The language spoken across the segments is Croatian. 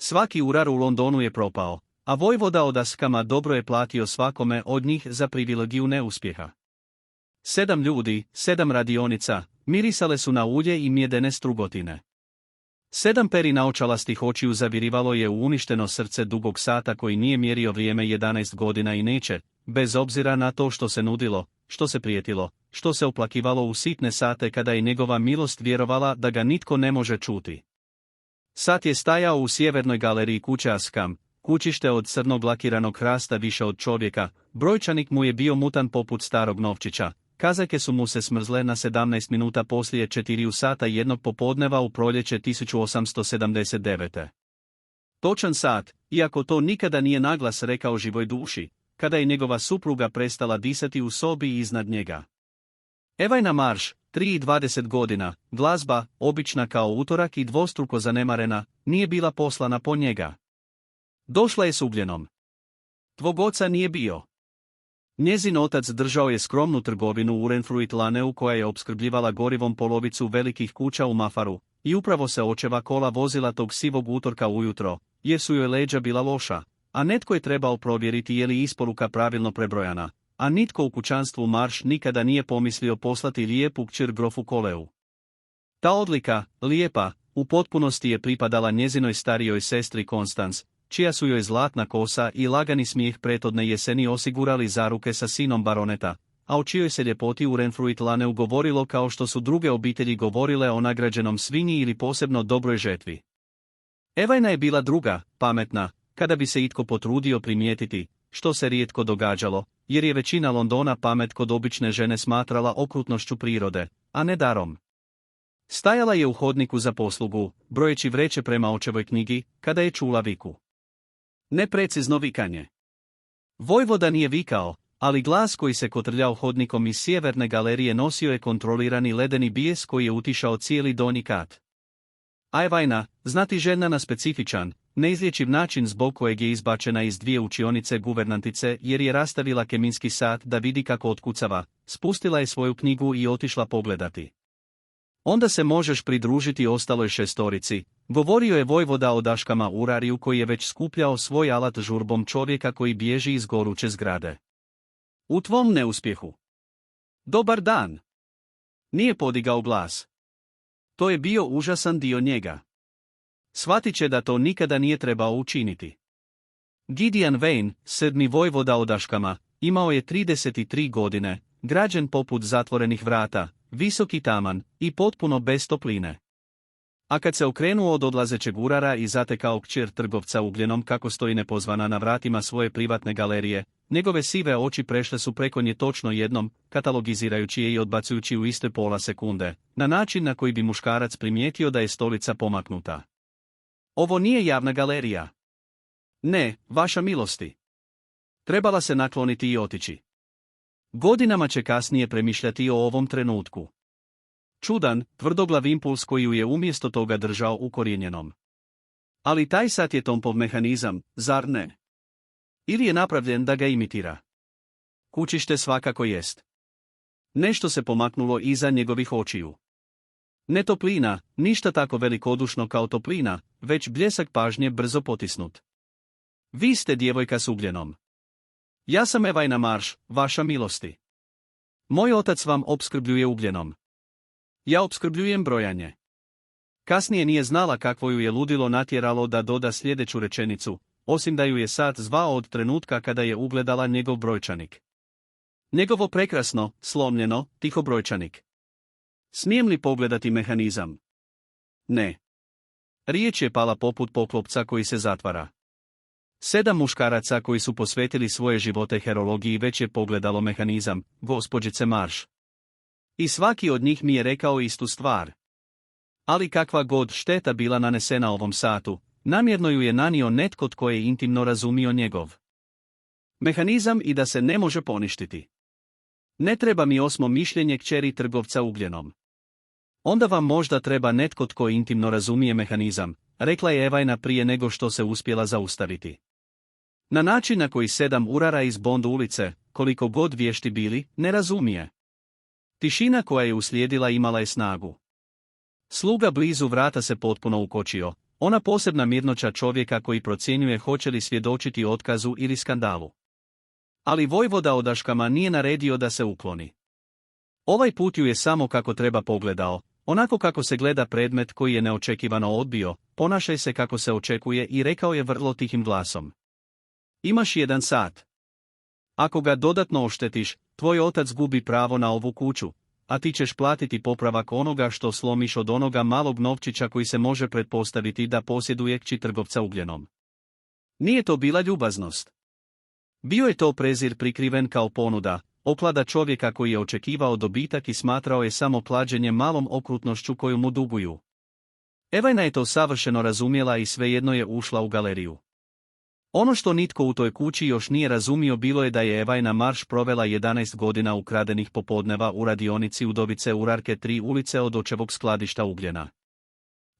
Svaki urar u Londonu je propao, a vojvoda od Askama dobro je platio svakome od njih za privilegiju neuspjeha. 7 ljudi, 7 radionica, mirisale su na ulje i mjedene strugotine. 7 peri naočalastih očiju zavirivalo je u uništeno srce dugog sata koji nije mjerio vrijeme 11 godina i neće, bez obzira na to što se nudilo, što se prijetilo, što se oplakivalo u sitne sate kada je njegova milost vjerovala da ga nitko ne može čuti. Sat je stajao u sjevernoj galeriji kuće Askam, kućište od crnog lakiranog hrasta više od čovjeka, brojčanik mu je bio mutan poput starog novčića, kazajke su mu se smrzle na 17 minuta poslije 4 sata jednog popodneva u proljeće 1879. Točan sat, iako to nikada nije naglas rekao živoj duši, kada je njegova supruga prestala disati u sobi iznad njega. Evajna Marš, 23 godina, glazba, obična kao utorak i dvostruko zanemarena, nije bila poslana po njega. Došla je s ugljenom. Tvog oca nije bio. Njezin otac držao je skromnu trgovinu u Renfruit Laneu koja je opskrbljivala gorivom polovicu velikih kuća u Mafaru, i upravo se očeva kola vozila tog sivog utorka ujutro, jer su joj leđa bila loša, a netko je trebao provjeriti je li isporuka pravilno prebrojana, a nitko u kućanstvu Marš nikada nije pomislio poslati lijepu kćer grofu Koleu. Ta odlika, lijepa, u potpunosti je pripadala njezinoj starijoj sestri Konstans, čija su joj zlatna kosa i lagani smijeh prethodne jeseni osigurali zaruke sa sinom baroneta, a o čijoj se ljepoti u Renfruit Laneu govorilo kao što su druge obitelji govorile o nagrađenom svinji ili posebno dobroj žetvi. Evajna je bila druga, pametna, kada bi se itko potrudio primijetiti, što se rijetko događalo, jer je većina Londona pamet kod obične žene smatrala okrutnošću prirode, a ne darom. Stajala je u hodniku za poslugu, brojeći vreće prema očevoj knjigi, kada je čula viku. Neprecizno vikanje. Vojvoda nije vikao, ali glas koji se kotrljao hodnikom iz sjeverne galerije nosio je kontrolirani ledeni bijes koji je utišao cijeli donji kat. A Evajna, znati žena na specifičan, neizlječiv način zbog kojeg je izbačena iz 2 učionice guvernantice jer je rastavila keminski sat da vidi kako otkucava, spustila je svoju knjigu i otišla pogledati. Onda se možeš pridružiti ostaloj šestorici, govorio je vojvoda o daškama urariju koji je već skupljao svoj alat žurbom čovjeka koji bježi iz goruće zgrade. U tvom neuspjehu. Dobar dan. Nije podigao glas. To je bio užasan dio njega. Shvatit će da to nikada nije trebao učiniti. Gideon Vane, 7. vojvoda o daškama, imao je 33 godine, građen poput zatvorenih vrata, visok i taman, i potpuno bez topline. A kad se okrenuo od odlazećeg urara i zatekao kćer trgovca ugljenom kako stoji nepozvana na vratima svoje privatne galerije, njegove sive oči prešle su preko nje točno jednom, katalogizirajući je i odbacujući u iste pola sekunde, na način na koji bi muškarac primijetio da je stolica pomaknuta. Ovo nije javna galerija. Ne, vaša milosti. Trebala se nakloniti i otići. Godinama će kasnije premišljati o ovom trenutku. Čudan, tvrdoglav impuls koji ju je umjesto toga držao ukorijenjenom. Ali taj sat je Tompov mehanizam, zar ne? Ili je napravljen da ga imitira? Kućište svakako jest. Nešto se pomaknulo iza njegovih očiju. Ne toplina, ništa tako velikodušno kao toplina, već bljesak pažnje brzo potisnut. Vi ste djevojka s ugljenom. Ja sam Evajna Marš, vaša milosti. Moj otac vam opskrbljuje ugljenom. Ja opskrbljujem brojanje. Kasnije nije znala kakvo ju je ludilo natjeralo da doda sljedeću rečenicu, osim da ju je sat zvao od trenutka kada je ugledala njegov brojčanik. Njegovo prekrasno, slomljeno, tiho brojčanik. Smijem li pogledati mehanizam? Ne. Riječ je pala poput poklopca koji se zatvara. 7 muškaraca koji su posvetili svoje živote herologiji već je pogledalo mehanizam, gospođice Marš. I svaki od njih mi je rekao istu stvar. Ali kakva god šteta bila nanesena ovom satu, namjerno ju je nanio netko tko je intimno razumio njegov mehanizam i da se ne može poništiti. Ne treba mi 8. mišljenje kćeri trgovca ugljenom. Onda vam možda treba netko tko intimno razumije mehanizam, rekla je Evajna prije nego što se uspjela zaustaviti. Na način na koji 7 urara iz Bond ulice, koliko god vješti bili, ne razumije. Tišina koja je uslijedila imala je snagu. Sluga blizu vrata se potpuno ukočio, Ona posebna mirnoća čovjeka koji procjenjuje hoće li svjedočiti otkazu ili skandalu. Ali vojvoda Odaškama nije naredio da se ukloni. Ovaj put ju je samo kako treba pogledao, onako kako se gleda predmet koji je neočekivano odbio, ponašaj se kako se očekuje i rekao je vrlo tihim glasom. Imaš 1 sat. Ako ga dodatno oštetiš, tvoj otac gubi pravo na ovu kuću, a ti ćeš platiti popravak onoga što slomiš od onoga malog novčića koji se može pretpostaviti da posjeduje kći trgovca ugljenom. Nije to bila ljubaznost. Bio je to prezir prikriven kao ponuda, oklada čovjeka koji je očekivao dobitak i smatrao je samo klađenje malom okrutnošću koju mu duguju. Evajna je to savršeno razumjela i svejedno je ušla u galeriju. Ono što nitko u toj kući još nije razumio bilo je da je Evajna Marš provela 11 godina ukradenih popodneva u radionici Udovice Urarke 3 ulice od očevog skladišta ugljena.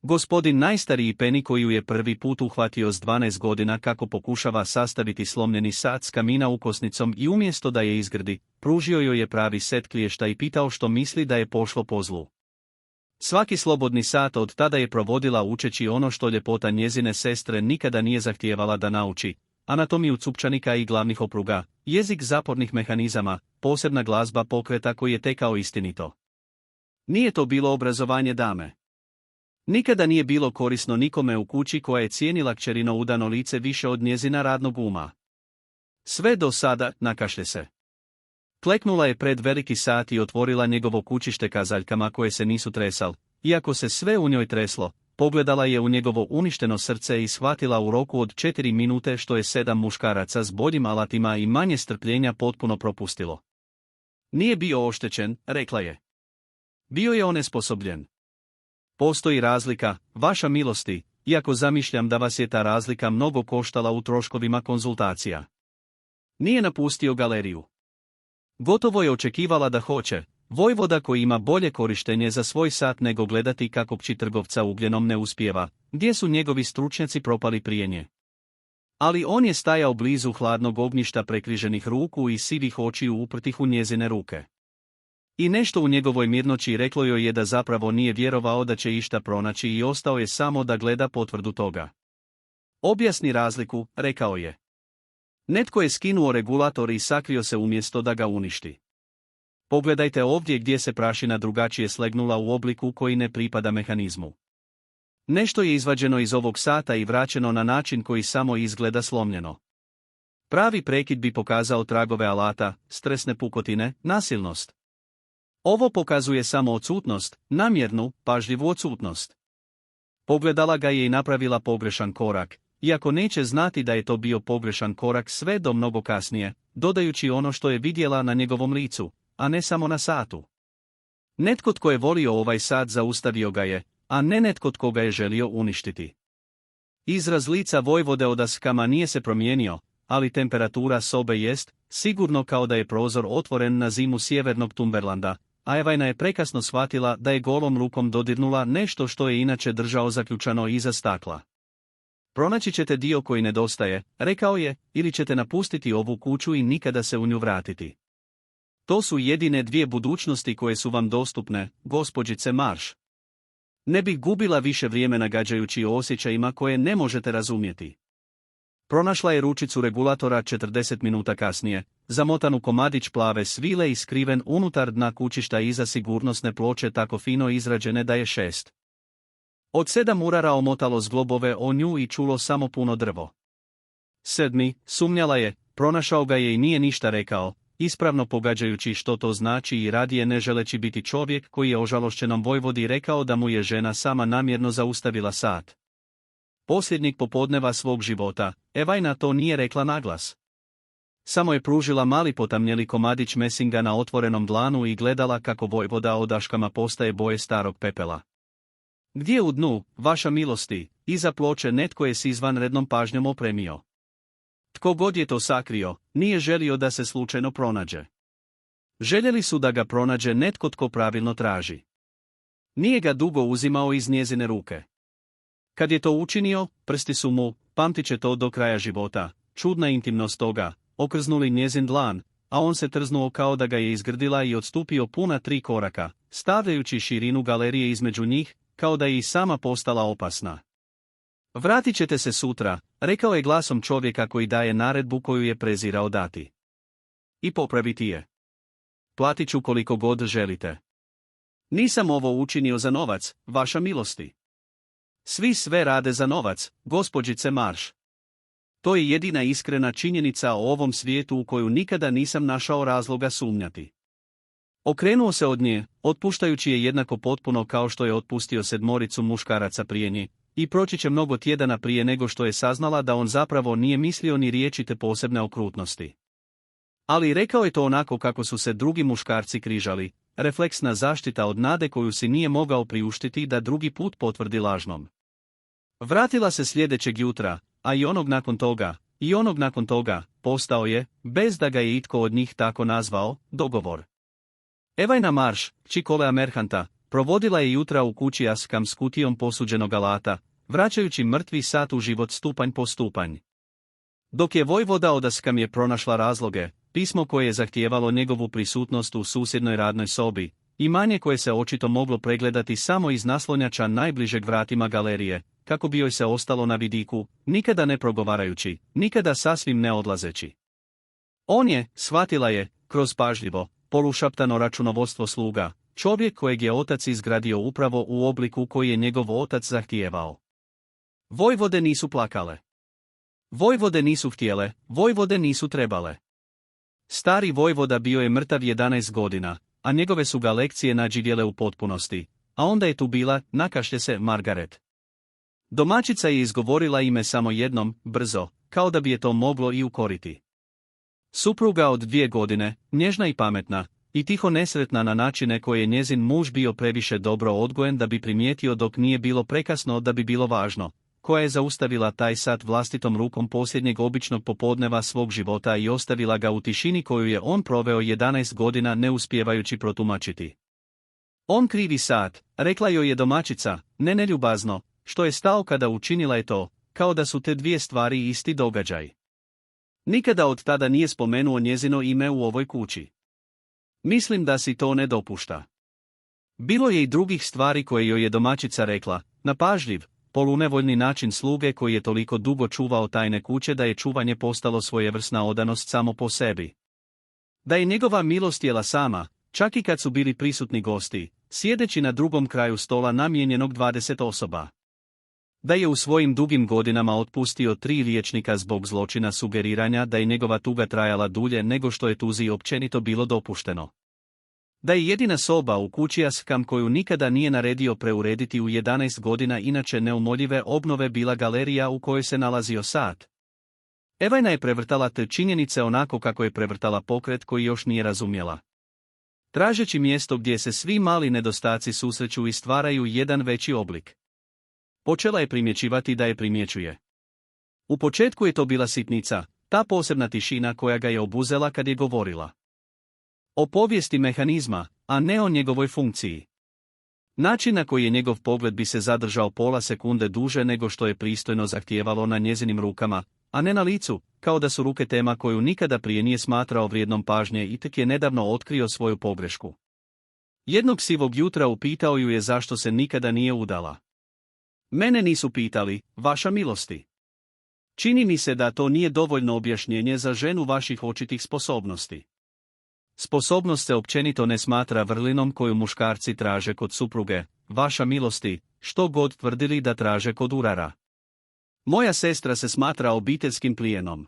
Gospodin najstariji Peni koji ju je prvi put uhvatio s 12 godina kako pokušava sastaviti slomljeni sat s kamina ukosnicom i umjesto da je izgrdi, pružio joj je pravi set kliješta i pitao što misli da je pošlo po zlu. Svaki slobodni sat od tada je provodila učeći ono što ljepota njezine sestre nikada nije zahtijevala da nauči, anatomiju cupčanika i glavnih opruga, jezik zapornih mehanizama, posebna glazba pokreta koji je tekao istinito. Nije to bilo obrazovanje dame. Nikada nije bilo korisno nikome u kući koja je cijenila kćerino udano lice više od njezina radnog uma. Sve do sada, nakašlje se. Kleknula je pred veliki sat i otvorila njegovo kućište kazaljkama koje se nisu tresal, iako se sve u njoj treslo, pogledala je u njegovo uništeno srce i shvatila u roku od 4 minute što je 7 muškaraca s boljim alatima i manje strpljenja potpuno propustilo. Nije bio oštećen, rekla je. Bio je onesposobljen. Postoji razlika, vaša milosti, iako zamišljam da vas je ta razlika mnogo koštala u troškovima konzultacija. Nije napustio galeriju. Gotovo je očekivala da hoće, vojvoda koji ima bolje korištenje za svoj sat nego gledati kako kći trgovca ugljenom ne uspijeva, gdje su njegovi stručnjaci propali prije nje. Ali on je stajao blizu hladnog ognjišta prekriženih ruku i sivih očiju uprtih u njezine ruke. I nešto u njegovoj mirnoći reklo joj je da zapravo nije vjerovao da će išta pronaći i ostao je samo da gleda potvrdu toga. Objasni razliku, rekao je. Netko je skinuo regulator i sakrio se umjesto da ga uništi. Pogledajte ovdje gdje se prašina drugačije slegnula u obliku koji ne pripada mehanizmu. Nešto je izvađeno iz ovog sata i vraćeno na način koji samo izgleda slomljeno. Pravi prekid bi pokazao tragove alata, stresne pukotine, nasilnost. Ovo pokazuje samo odsutnost, namjernu, pažljivu odsutnost. Pogledala ga je i napravila pogrešan korak, iako neće znati da je to bio pogrešan korak sve do mnogo kasnije, dodajući ono što je vidjela na njegovom licu, a ne samo na satu. Netko tko je volio ovaj sat zaustavio ga je, a ne netko tko ga je želio uništiti. Izraz lica vojvode Odaskama nije se promijenio, ali temperatura sobe jest, sigurno kao da je prozor otvoren na zimu sjevernog Tumberlanda, a Evajna je prekasno shvatila da je golom rukom dodirnula nešto što je inače držao zaključano iza stakla. Pronaći ćete dio koji nedostaje, rekao je, ili ćete napustiti ovu kuću i nikada se u nju vratiti. To su jedine 2 budućnosti koje su vam dostupne, gospođice Marš. Ne bih gubila više vrijeme nagađajući o osjećajima koje ne možete razumjeti. Pronašla je ručicu regulatora 40 minuta kasnije, zamotanu komadić plave svile i skriven unutar dna kućišta iza sigurnosne ploče tako fino izrađene da je 6 od 7 urara omotalo zglobove o nju i čulo samo puno drvo. 7. Sumnjala je, pronašao ga je i nije ništa rekao, ispravno pogađajući što to znači i radije ne želeći biti čovjek koji je ožalošćenom vojvodi rekao da mu je žena sama namjerno zaustavila sat. Posljednjeg popodneva svog života, Evajna to nije rekla naglas. Samo je pružila mali potamnjeli komadić mesinga na otvorenom dlanu i gledala kako vojvoda Odaškama postaje boje starog pepela. Gdje u dnu, vaša milosti, iza ploče netko je s izvanrednom pažnjom opremio. Tko god je to sakrio, nije želio da se slučajno pronađe. Željeli su da ga pronađe netko tko pravilno traži. Nije ga dugo uzimao iz njezine ruke. Kad je to učinio, prsti su mu, pamtit će to do kraja života, čudna intimnost toga, okrznuli njezin dlan, a on se trznuo kao da ga je izgrdila i odstupio puna 3 koraka, stavljajući širinu galerije između njih, kao da je i sama postala opasna. Vratit ćete se sutra, rekao je glasom čovjeka koji daje naredbu koju je prezirao dati. I popraviti je. Platit ću koliko god želite. Nisam ovo učinio za novac, vaša milosti. Svi sve rade za novac, gospođice Marš. To je jedina iskrena činjenica o ovom svijetu u koju nikada nisam našao razloga sumnjati. Okrenuo se od nje, otpuštajući je jednako potpuno kao što je otpustio 7 muškaraca prije nje, i proći će mnogo tjedana prije nego što je saznala da on zapravo nije mislio ni riječi te posebne okrutnosti. Ali rekao je to onako kako su se drugi muškarci križali, refleksna zaštita od nade koju si nije mogao priuštiti da drugi put potvrdi lažnom. Vratila se sljedećeg jutra, a i onog nakon toga, postao je, bez da ga je itko od njih tako nazvao, dogovor. Evajna Marš, Kolea Merhanta, provodila je jutra u kući Askam s kutijom posuđenog alata, vraćajući mrtvi sat u život stupanj po stupanj. Dok je vojvoda od Askam je pronašla razloge, pismo koje je zahtijevalo njegovu prisutnost u susjednoj radnoj sobi, imanje koje se očito moglo pregledati samo iz naslonjača najbližeg vratima galerije, kako bi joj se ostalo na vidiku, nikada ne progovarajući, nikada sasvim ne odlazeći. On je, shvatila je, kroz pažljivo, polušaptano računovodstvo sluga, čovjek kojeg je otac izgradio upravo u obliku koji je njegov otac zahtijevao. Vojvode nisu plakale. Vojvode nisu htjele, vojvode nisu trebale. Stari vojvoda bio je mrtav 11 godina, a njegove su ga lekcije nadživjele u potpunosti, a onda je tu bila, nakašlje se, Margaret. Domaćica je izgovorila ime samo jednom, brzo, kao da bi je to moglo i ukoriti. Supruga od 2 godine, nježna i pametna, i tiho nesretna na načine koje je njezin muž bio previše dobro odgojen da bi primijetio dok nije bilo prekasno da bi bilo važno, koja je zaustavila taj sat vlastitom rukom posljednjeg običnog popodneva svog života i ostavila ga u tišini koju je on proveo 11 godina ne uspijevajući protumačiti. On krivi sat, rekla joj je domaćica, ne neljubazno, što je stao kada učinila je to, kao da su te dvije stvari isti događaj. Nikada od tada nije spomenuo njezino ime u ovoj kući. Mislim da si to ne dopušta. Bilo je i drugih stvari koje joj je domaćica rekla, na pažljiv, polunevoljni način sluge koji je toliko dugo čuvao tajne kuće da je čuvanje postalo svojevrsna odanost samo po sebi. Da je njegova milost jela sama, čak i kad su bili prisutni gosti, sjedeći na drugom kraju stola namijenjenog 20 osoba. Da je u svojim dugim godinama otpustio 3 liječnika zbog zločina sugeriranja da je njegova tuga trajala dulje nego što je tuzi općenito bilo dopušteno. Da je jedina soba u kući Askam koju nikada nije naredio preurediti u 11 godina inače neumoljive obnove bila galerija u kojoj se nalazio sat. Evajna je prevrtala te činjenice onako kako je prevrtala pokret koji još nije razumjela. Tražeći mjesto gdje se svi mali nedostaci susreću i stvaraju jedan veći oblik. Počela je primjećivati da je primjećuje. U početku je to bila sitnica, ta posebna tišina koja ga je obuzela kad je govorila o povijesti mehanizma, a ne o njegovoj funkciji. Način na koji je njegov pogled bi se zadržao pola sekunde duže nego što je pristojno zahtijevalo na njezinim rukama, a ne na licu, kao da su ruke tema koju nikada prije nije smatrao vrijednom pažnje i tek je nedavno otkrio svoju pogrešku. Jednog sivog jutra upitao ju je zašto se nikada nije udala. Mene nisu pitali, vaša milosti. Čini mi se da to nije dovoljno objašnjenje za ženu vaših očitih sposobnosti. Sposobnost se općenito ne smatra vrlinom koju muškarci traže kod supruge, vaša milosti, što god tvrdili da traže kod urara. Moja sestra se smatra obiteljskim plijenom.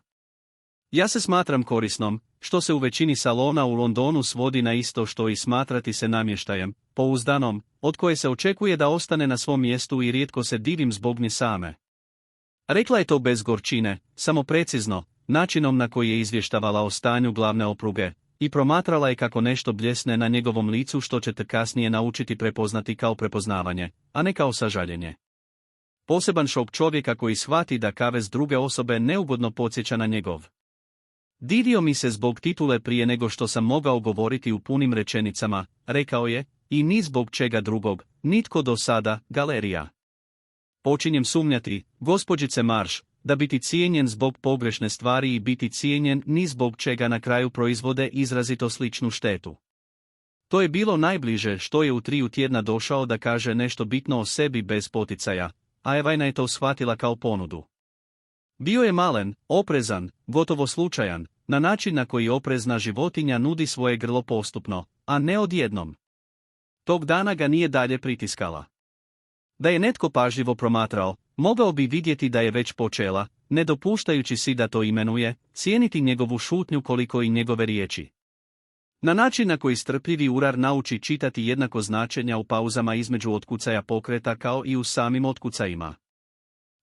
Ja se smatram korisnom, što se u većini salona u Londonu svodi na isto što i smatrati se namještajem, pouzdanom, od koje se očekuje da ostane na svom mjestu i rijetko se divim zbog nje same. Rekla je to bez gorčine, samo precizno, načinom na koji je izvještavala o stanju glavne opruge, i promatrala je kako nešto bljesne na njegovom licu što ćete kasnije naučiti prepoznati kao prepoznavanje, a ne kao sažaljenje. Poseban šok čovjeka koji shvati da kavez druge osobe neugodno podsjeća na njegov. Divio mi se zbog titule prije nego što sam mogao govoriti u punim rečenicama, rekao je, i ni zbog čega drugog, nitko do sada, galerija. Počinjem sumnjati, gospođice Marš, da biti cijenjen zbog pogrešne stvari i biti cijenjen ni zbog čega na kraju proizvode izrazito sličnu štetu. To je bilo najbliže što je u 3 tjedna došao da kaže nešto bitno o sebi bez poticaja, a Evajna je to shvatila kao ponudu. Bio je malen, oprezan, gotovo slučajan, na način na koji oprezna životinja nudi svoje grlo postupno, a ne odjednom. Tog dana ga nije dalje pritiskala. Da je netko pažljivo promatrao, mogao bi vidjeti da je već počela, ne dopuštajući si da to imenuje, cijeniti njegovu šutnju koliko i njegove riječi. Na način na koji strpljivi urar nauči čitati jednako značenja u pauzama između otkucaja pokreta kao i u samim otkucajima.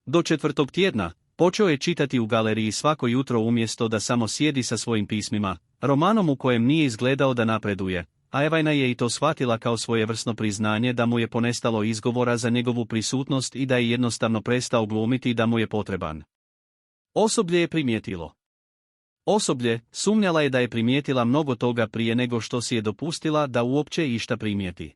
Do 4. tjedna, počeo je čitati u galeriji svako jutro umjesto da samo sjedi sa svojim pismima, romanom u kojem nije izgledao da napreduje, a Evajna je i to shvatila kao svojevrsno priznanje da mu je ponestalo izgovora za njegovu prisutnost i da je jednostavno prestao glumiti da mu je potreban. Osoblje je primijetilo. Osoblje, sumnjala je da je primijetila mnogo toga prije nego što si je dopustila da uopće išta primijeti.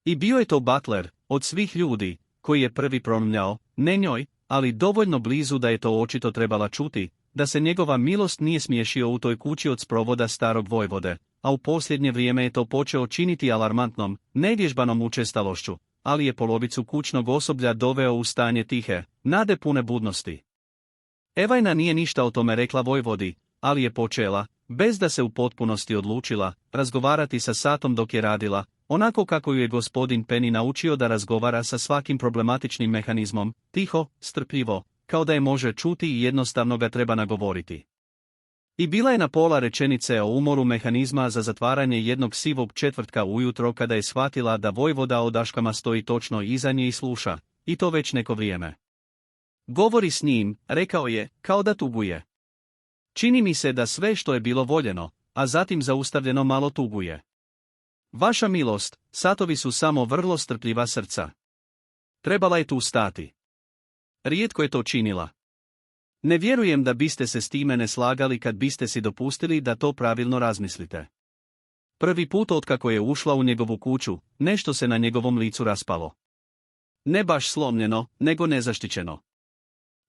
I bio je to butler, od svih ljudi, koji je prvi promljao, ne njoj, ali dovoljno blizu da je to očito trebala čuti, da se njegova milost nije smiješio u toj kući od sprovoda starog vojvode, a u posljednje vrijeme je to počeo činiti alarmantnom, nevježbanom učestalošću, ali je polovicu kućnog osoblja doveo u stanje tihe, nade pune budnosti. Evajna nije ništa o tome rekla vojvodi, ali je počela, bez da se u potpunosti odlučila, razgovarati sa Satom dok je radila, onako kako ju je gospodin Penny naučio da razgovara sa svakim problematičnim mehanizmom, tiho, strpljivo, kao da je može čuti i jednostavno ga treba nagovoriti. I bila je na pola rečenice o umoru mehanizma za zatvaranje jednog sivog četvrtka ujutro kada je shvatila da vojvoda o daškama stoji točno iza nje i sluša, i to već neko vrijeme. Govori s njim, rekao je, kao da tuguje. Čini mi se da sve što je bilo voljeno, a zatim zaustavljeno malo tuguje. Vaša milost, Satovi su samo vrlo strpljiva srca. Trebala je tu stati. Rijetko je to činila. Ne vjerujem da biste se s time ne slagali kad biste si dopustili da to pravilno razmislite. Prvi put otkako je ušla u njegovu kuću, nešto se na njegovom licu raspalo. Ne baš slomljeno, nego nezaštićeno.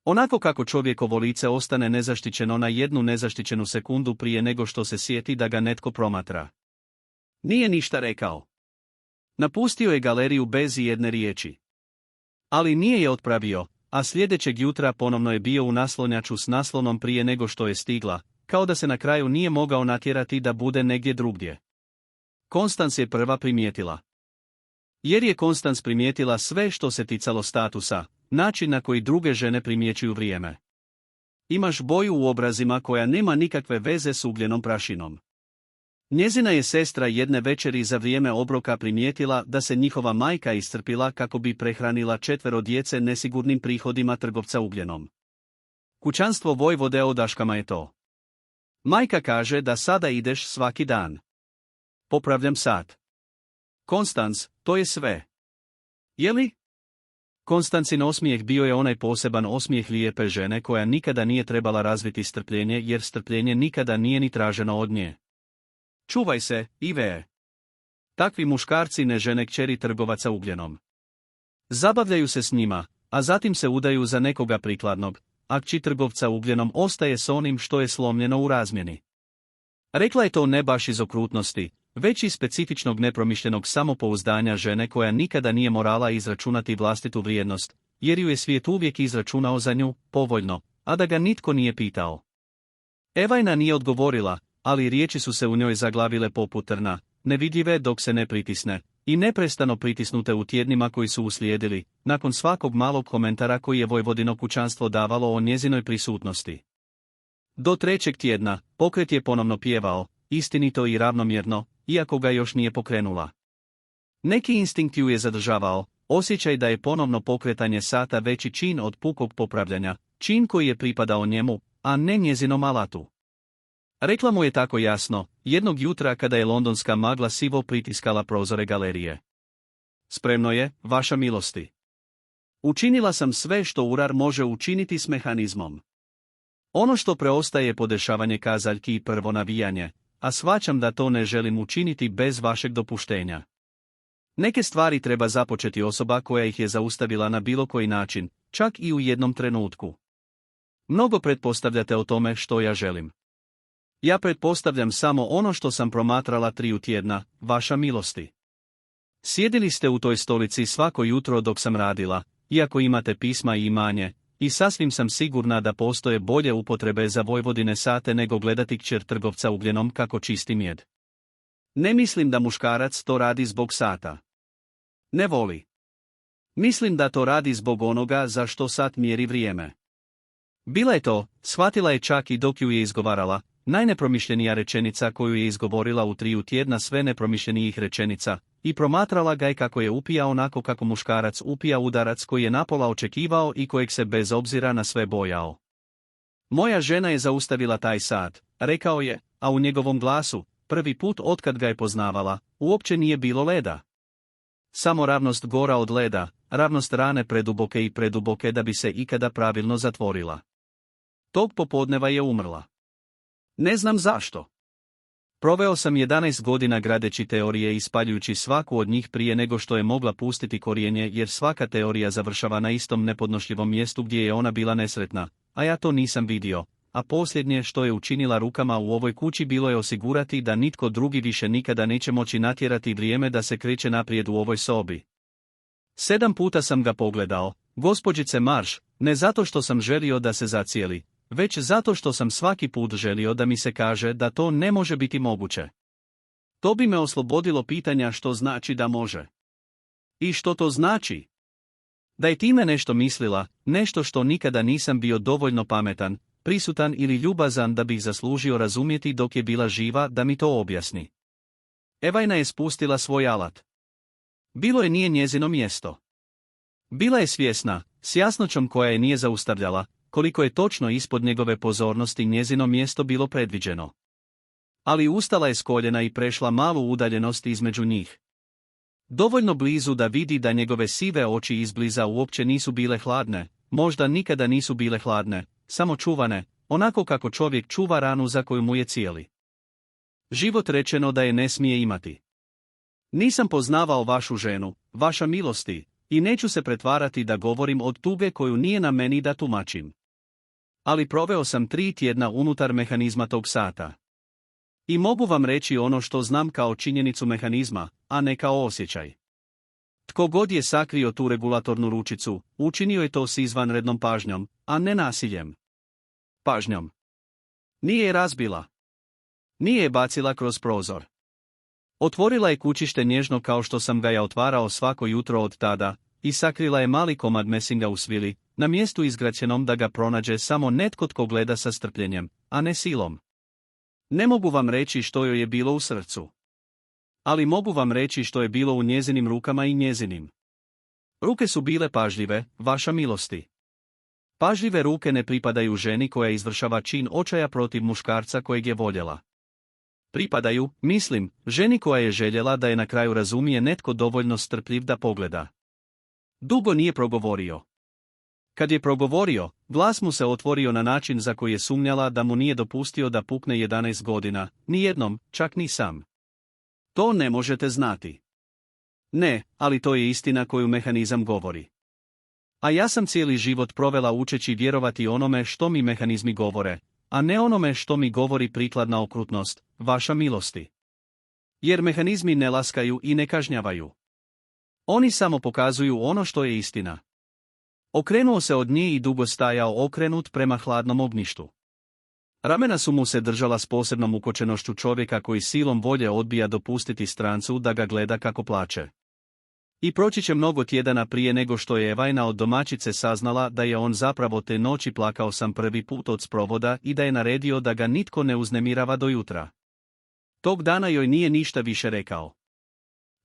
Onako kako čovjekovo lice ostane nezaštićeno na jednu nezaštićenu sekundu prije nego što se sjeti da ga netko promatra. Nije ništa rekao. Napustio je galeriju bez ijedne riječi. Ali nije je otpravio, a sljedećeg jutra ponovno je bio u naslonjaču s naslonom prije nego što je stigla, kao da se na kraju nije mogao natjerati da bude negdje drugdje. Konstans je prva primijetila. Jer je Konstans primijetila sve što se ticalo statusa, način na koji druge žene primjećuju vrijeme. Imaš boju u obrazima koja nema nikakve veze s ugljenom prašinom. Njezina je sestra jedne večeri za vrijeme obroka primijetila da se njihova majka iscrpila kako bi prehranila 4 djece nesigurnim prihodima trgovca ugljenom. Kućanstvo vojvode o daškama je to. Majka kaže da sada ideš svaki dan. Popravljam sat. Konstans, to je sve. Je li? Konstancin osmijeh bio je onaj poseban osmijeh lijepe žene koja nikada nije trebala razviti strpljenje jer strpljenje nikada nije ni traženo od nje. Čuvaj se, Ive. Takvi muškarci ne žene kćeri trgovaca ugljenom. Zabavljaju se s njima, a zatim se udaju za nekoga prikladnog, a kći trgovca ugljenom ostaje s onim što je slomljeno u razmjeni. Rekla je to ne baš iz okrutnosti, već iz specifičnog nepromišljenog samopouzdanja žene koja nikada nije morala izračunati vlastitu vrijednost, jer ju je svijet uvijek izračunao za nju, povoljno, a da ga nitko nije pitao. Evajna nije odgovorila, ali riječi su se u njoj zaglavile poput trna, nevidljive dok se ne pritisne, i neprestano pritisnute u tjednima koji su uslijedili, nakon svakog malog komentara koji je vojvodino kućanstvo davalo o njezinoj prisutnosti. Do 3. tjedna, pokret je ponovno pjevao, istinito i ravnomjerno, iako ga još nije pokrenula. Neki instinkt ju je zadržavao, osjećaj da je ponovno pokretanje sata veći čin od pukog popravljanja, čin koji je pripadao njemu, a ne njezinom alatu. Rekla mu je tako jasno, jednog jutra kada je londonska magla sivo pritiskala prozore galerije. Spremno je, vaša milosti. Učinila sam sve što urar može učiniti s mehanizmom. Ono što preostaje je podešavanje kazaljki i prvo navijanje, a shvaćam da to ne želim učiniti bez vašeg dopuštenja. Neke stvari treba započeti osoba koja ih je zaustavila na bilo koji način, čak i u jednom trenutku. Mnogo pretpostavljate o tome što ja želim. Ja pretpostavljam samo ono što sam promatrala 3 tjedna, vaša milosti. Sjedili ste u toj stolici svako jutro dok sam radila, iako imate pisma i imanje, i sasvim sam sigurna da postoje bolje upotrebe za Vojvodine sate nego gledati kćer trgovca ugljenom kako čisti mjed. Ne mislim da muškarac to radi zbog sata. Ne voli. Mislim da to radi zbog onoga za što sat mjeri vrijeme. Bila je to, shvatila je čak i dok ju je izgovarala, najnepromišljenija rečenica koju je izgovorila u 3 tjedna sve nepromišljenijih rečenica, i promatrala ga je kako je upija onako kako muškarac upija udarac koji je napola očekivao i kojeg se bez obzira na sve bojao. Moja žena je zaustavila taj sat, rekao je, a u njegovom glasu, prvi put otkad ga je poznavala, uopće nije bilo leda. Samo ravnost gora od leda, ravnost rane preduboke i preduboke da bi se ikada pravilno zatvorila. Tog popodneva je umrla. Ne znam zašto. Proveo sam 11 godina gradeći teorije i spaljujući svaku od njih prije nego što je mogla pustiti korijenje jer svaka teorija završava na istom nepodnošljivom mjestu gdje je ona bila nesretna, a ja to nisam vidio, a posljednje što je učinila rukama u ovoj kući bilo je osigurati da nitko drugi više nikada neće moći natjerati vrijeme da se kreće naprijed u ovoj sobi. 7 puta sam ga pogledao, gospođice Marš, ne zato što sam želio da se zacijeli, već zato što sam svaki put želio da mi se kaže da to ne može biti moguće. To bi me oslobodilo pitanja što znači da može. I što to znači? Da je time nešto mislila, nešto što nikada nisam bio dovoljno pametan, prisutan ili ljubazan da bih zaslužio razumjeti dok je bila živa da mi to objasni. Evajna je spustila svoj alat. Bilo je nije njezino mjesto. Bila je svjesna, s jasnoćom koja je nije zaustavljala, koliko je točno ispod njegove pozornosti njezino mjesto bilo predviđeno. Ali ustala je s koljena i prešla malu udaljenost između njih. Dovoljno blizu da vidi da njegove sive oči izbliza uopće nisu bile hladne, možda nikada nisu bile hladne, samo čuvane, onako kako čovjek čuva ranu za koju mu je cijeli život rečeno da je ne smije imati. Nisam poznavao vašu ženu, vaša milosti, i neću se pretvarati da govorim od tuge koju nije na meni da tumačim. Ali proveo sam 3 tjedna unutar mehanizma tog sata. I mogu vam reći ono što znam kao činjenicu mehanizma, a ne kao osjećaj. Tko god je sakrio tu regulatornu ručicu, učinio je to s izvanrednom pažnjom, a ne nasiljem. Pažnjom. Nije je razbila. Nije je bacila kroz prozor. Otvorila je kućište nježno kao što sam ga ja otvarao svako jutro od tada, i sakrila je mali komad mesinga u svili, na mjestu izgraćenom da ga pronađe samo netko tko gleda sa strpljenjem, a ne silom. Ne mogu vam reći što joj je bilo u srcu. Ali mogu vam reći što je bilo u njezinim rukama i njezinim. Ruke su bile pažljive, vaša milosti. Pažljive ruke ne pripadaju ženi koja izvršava čin očaja protiv muškarca kojeg je voljela. Pripadaju, mislim, ženi koja je željela da je na kraju razumije netko dovoljno strpljiv da pogleda. Dugo nije progovorio. Kad je progovorio, glas mu se otvorio na način za koji je sumnjala da mu nije dopustio da pukne 11 godina, ni jednom, čak ni sam. To ne možete znati. Ne, ali to je istina koju mehanizam govori. A ja sam cijeli život provela učeći vjerovati onome što mi mehanizmi govore, a ne onome što mi govori prikladna okrutnost, vaša milosti. Jer mehanizmi ne laskaju i ne kažnjavaju. Oni samo pokazuju ono što je istina. Okrenuo se od nje i dugo stajao okrenut prema hladnom ognjištu. Ramena su mu se držala s posebnom ukočenošću čovjeka koji silom volje odbija dopustiti strancu da ga gleda kako plače. I proći će mnogo tjedana prije nego što je Evajna od domaćice saznala da je on zapravo te noći plakao sam prvi put od sprovoda i da je naredio da ga nitko ne uznemirava do jutra. Tog dana joj nije ništa više rekao.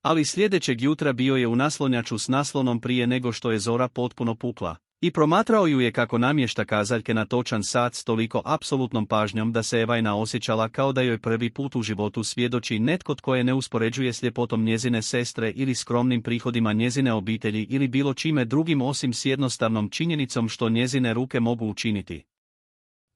Ali sljedećeg jutra bio je u naslonjaču s naslonom prije nego što je zora potpuno pukla, i promatrao ju je kako namješta kazaljke na točan sat s toliko apsolutnom pažnjom da se Evajna osjećala kao da joj prvi put u životu svjedoči netko tko je ne uspoređuje s ljepotom njezine sestre ili skromnim prihodima njezine obitelji ili bilo čime drugim osim s jednostavnom činjenicom što njezine ruke mogu učiniti.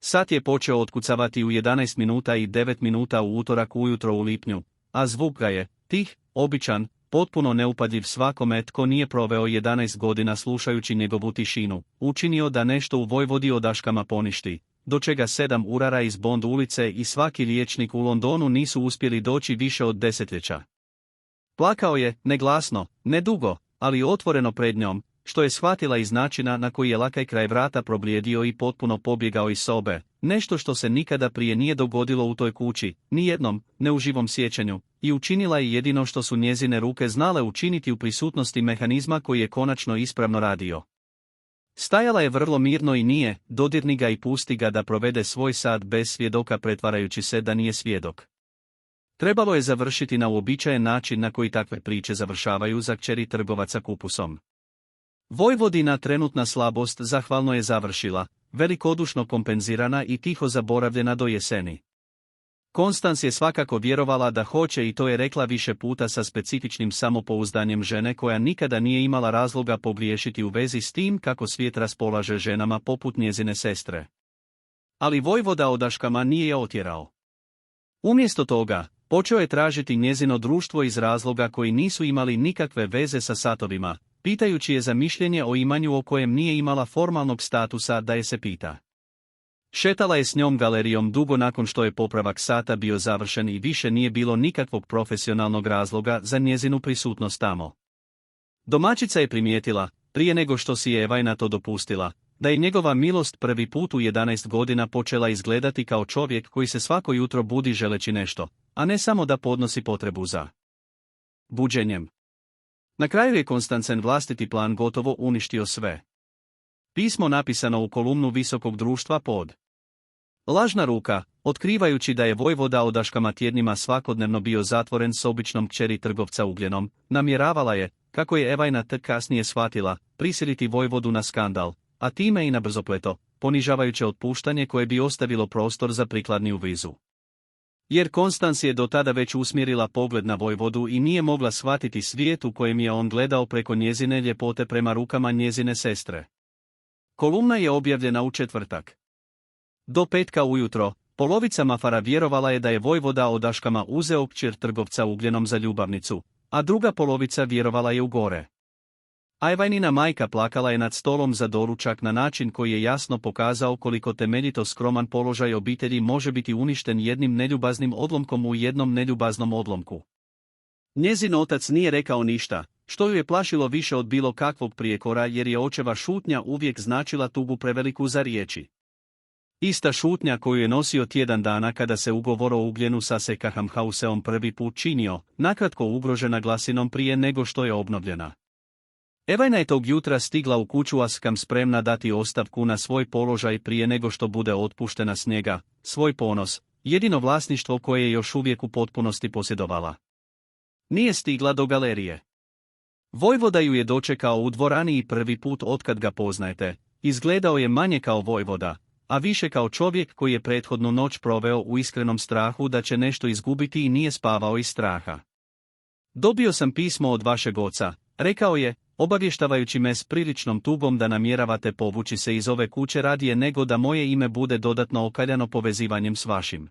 Sat je počeo otkucavati u 11 minuta i 9 minuta u utorak ujutro u lipnju, a zvuk ga je, tih, običan, potpuno neupadljiv svakome tko nije proveo 11 godina slušajući njegovu tišinu, učinio da nešto u Vojvodi o daškama poništi, do čega 7 urara iz Bond ulice i svaki liječnik u Londonu nisu uspjeli doći više od desetljeća. Plakao je, ne glasno, ne dugo, ali otvoreno pred njom, što je shvatila iz načina na koji je lakaj kraj vrata problijedio i potpuno pobjegao iz sobe, nešto što se nikada prije nije dogodilo u toj kući, ni jednom, ne u živom sjećanju, i učinila je jedino što su njezine ruke znale učiniti u prisutnosti mehanizma koji je konačno ispravno radio. Stajala je vrlo mirno i nije, dodirni ga i pusti ga da provede svoj sat bez svjedoka pretvarajući se da nije svjedok. Trebalo je završiti na uobičajen način na koji takve priče završavaju za kćeri trgovaca kupusom. Vojvodina trenutna slabost zahvalno je završila, velikodušno kompenzirana i tiho zaboravljena do jeseni. Konstans je svakako vjerovala da hoće i to je rekla više puta sa specifičnim samopouzdanjem žene koja nikada nije imala razloga pogriješiti u vezi s tim kako svijet raspolaže ženama poput njezine sestre. Ali vojvoda o daškama nije je otjerao. Umjesto toga, počeo je tražiti njezino društvo iz razloga koji nisu imali nikakve veze sa satovima, pitajući je za mišljenje o imanju o kojem nije imala formalnog statusa da je se pita. Šetala je s njom galerijom dugo nakon što je popravak sata bio završen i više nije bilo nikakvog profesionalnog razloga za njezinu prisutnost tamo. Domaćica je primijetila, prije nego što si je Evajna to dopustila, da je njegova milost prvi put u 11 godina počela izgledati kao čovjek koji se svako jutro budi želeći nešto, a ne samo da podnosi potrebu za buđenjem. Na kraju je Konstancen vlastiti plan gotovo uništio sve. Pismo napisano u kolumnu Visokog društva pod Lažna ruka, otkrivajući da je vojvoda o daškama tjednima svakodnevno bio zatvoren s običnom kćeri trgovca ugljenom, namjeravala je, kako je Evajna tek kasnije shvatila, prisiliti vojvodu na skandal, a time i na brzopleto, ponižavajuće otpuštanje koje bi ostavilo prostor za prikladniju vizu. Jer Konstans je do tada već usmjerila pogled na vojvodu i nije mogla shvatiti svijet u kojem je on gledao preko njezine ljepote prema rukama njezine sestre. Kolumna je objavljena u četvrtak. Do petka ujutro, polovica Mafara vjerovala je da je vojvoda o daškama uzeo kćer trgovca ugljenom za ljubavnicu, a druga polovica vjerovala je u gore. A Evajnina majka plakala je nad stolom za doručak na način koji je jasno pokazao koliko temeljito skroman položaj obitelji može biti uništen jednim neljubaznim odlomkom u jednom neljubaznom odlomku. Njezin otac nije rekao ništa, što ju je plašilo više od bilo kakvog prijekora jer je očeva šutnja uvijek značila tugu preveliku za riječi. Ista šutnja koju je nosio tjedan dana kada se ugovor o ugljenu sa Sekaham-hauseom prvi put činio, nakratko ugrožena glasinom prije nego što je obnovljena. Evajna je tog jutra stigla u kuću Askam spremna dati ostavku na svoj položaj prije nego što bude otpuštena s njega, svoj ponos, jedino vlasništvo koje je još uvijek u potpunosti posjedovala. Nije stigla do galerije. Vojvoda ju je dočekao u dvorani i prvi put otkad ga poznajete, izgledao je manje kao vojvoda, a više kao čovjek koji je prethodnu noć proveo u iskrenom strahu da će nešto izgubiti i nije spavao iz straha. Dobio sam pismo od vašeg oca, rekao je, obavještavajući me s priličnom tugom da namjeravate povući se iz ove kuće radije nego da moje ime bude dodatno okaljano povezivanjem s vašim.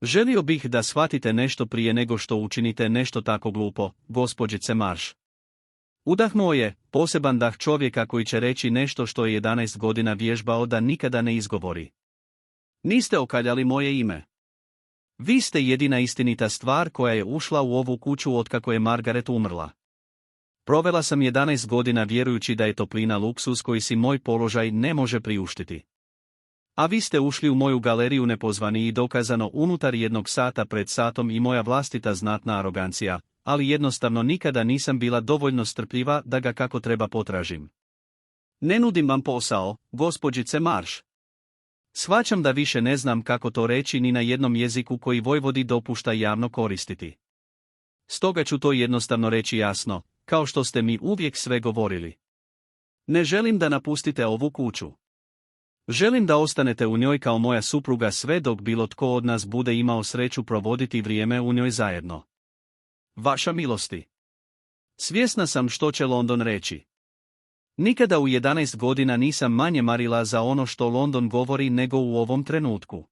Želio bih da shvatite nešto prije nego što učinite nešto tako glupo, gospođice Marš. Udahnuo je, poseban dah čovjeka koji će reći nešto što je 11 godina vježbao da nikada ne izgovori. Niste okaljali moje ime. Vi ste jedina istinita stvar koja je ušla u ovu kuću otkako je Margaret umrla. Provela sam 11 godina vjerujući da je toplina luksuz koji si moj položaj ne može priuštiti. A vi ste ušli u moju galeriju nepozvani i dokazano unutar jednog sata pred satom i moja vlastita znatna arogancija, ali jednostavno nikada nisam bila dovoljno strpljiva da ga kako treba potražim. Ne nudim vam posao, gospođice Marš. Shvaćam da više ne znam kako to reći ni na jednom jeziku koji vojvodi dopušta javno koristiti. Stoga ću to jednostavno reći jasno, kao što ste mi uvijek sve govorili. Ne želim da napustite ovu kuću. Želim da ostanete u njoj kao moja supruga sve dok bilo tko od nas bude imao sreću provoditi vrijeme u njoj zajedno. Vaša milosti. Svjesna sam što će London reći. Nikada u 11 godina nisam manje marila za ono što London govori nego u ovom trenutku.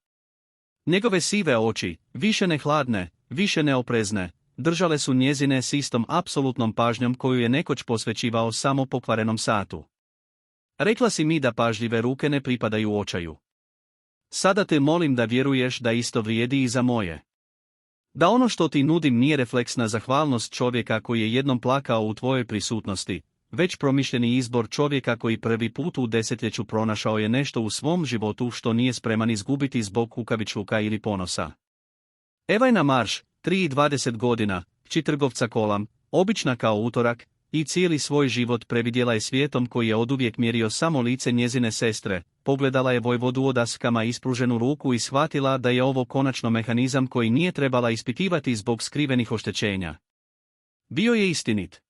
Njegove sive oči, više ne hladne, više neoprezne, držale su njezine s istom apsolutnom pažnjom koju je nekoć posvećivao samo pokvarenom satu. Rekla si mi da pažljive ruke ne pripadaju očaju. Sada te molim da vjeruješ da isto vrijedi i za moje. Da ono što ti nudim nije refleksna zahvalnost čovjeka koji je jednom plakao u tvojoj prisutnosti, već promišljeni izbor čovjeka koji prvi put u desetljeću pronašao je nešto u svom životu što nije spreman izgubiti zbog kukavičluka ili ponosa. Evajna Marš, 23 godina, kći trgovca kolam, obična kao utorak, i cijeli svoj život previdjela je svijetom koji je oduvijek mjerio samo lice njezine sestre, pogledala je vojvodu o daskama ispruženu ruku i shvatila da je ovo konačno mehanizam koji nije trebala ispitivati zbog skrivenih oštećenja. Bio je istinit.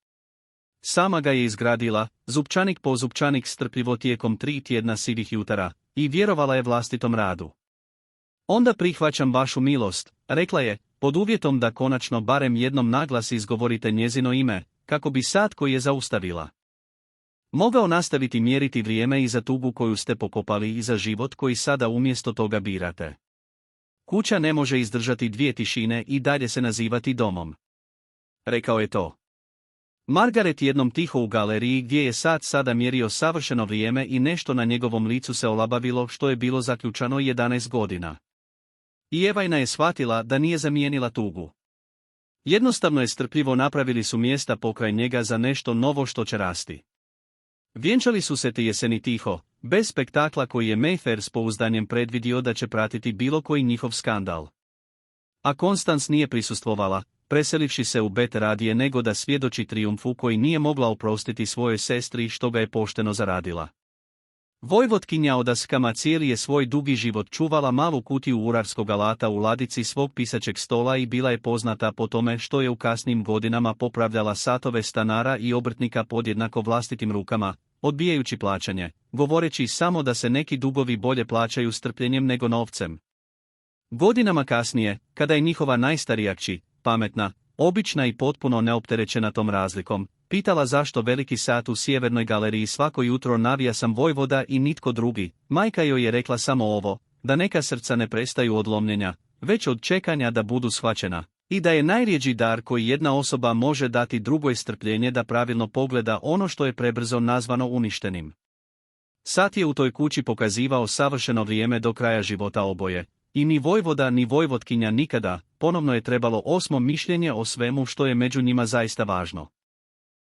Sama ga je izgradila, zupčanik po zupčanik strpljivo tijekom 3 tjedna sivih jutara, i vjerovala je vlastitom radu. Onda prihvaćam vašu milost, rekla je, pod uvjetom da konačno barem jednom naglas izgovorite njezino ime, kako bi sat koji je zaustavila mogao nastaviti mjeriti vrijeme i za tugu koju ste pokopali i za život koji sada umjesto toga birate. Kuća ne može izdržati 2 tišine i dalje se nazivati domom. Rekao je to. Margaret jednom tiho u galeriji gdje je sat sada mjerio savršeno vrijeme i nešto na njegovom licu se olabavilo što je bilo zaključano 11 godina. I Evajna je shvatila da nije zamijenila tugu. Jednostavno je strpljivo napravili su mjesta pokraj njega za nešto novo što će rasti. Vjenčali su se te jeseni tiho, bez spektakla koji je Mayfair s pouzdanjem predvidio da će pratiti bilo koji njihov skandal. A Constance nije prisustvovala, preselivši se u Bet radije nego da svjedoči trijumfu koji nije mogla oprostiti svojoj sestri što ga je pošteno zaradila. Vojvotkinja o daskama cijeli je svoj dugi život čuvala malu kutiju urarskog alata u ladici svog pisaćeg stola i bila je poznata po tome što je u kasnim godinama popravljala satove stanara i obrtnika podjednako vlastitim rukama, odbijajući plaćanje, govoreći samo da se neki dugovi bolje plaćaju strpljenjem nego novcem. Godinama kasnije, kada je njihova najstarija kći, pametna, obična i potpuno neopterećena tom razlikom, pitala zašto veliki sat u sjevernoj galeriji svako jutro navija sam vojvoda i nitko drugi, majka joj je rekla samo ovo, da neka srca ne prestaju od lomljenja, već od čekanja da budu shvaćena, i da je najrjeđi dar koji jedna osoba može dati drugoj strpljenje da pravilno pogleda ono što je prebrzo nazvano uništenim. Sat je u toj kući pokazivao savršeno vrijeme do kraja života oboje, i ni vojvoda ni vojvotkinja nikada, ponovno je trebalo 8. mišljenje o svemu što je među njima zaista važno.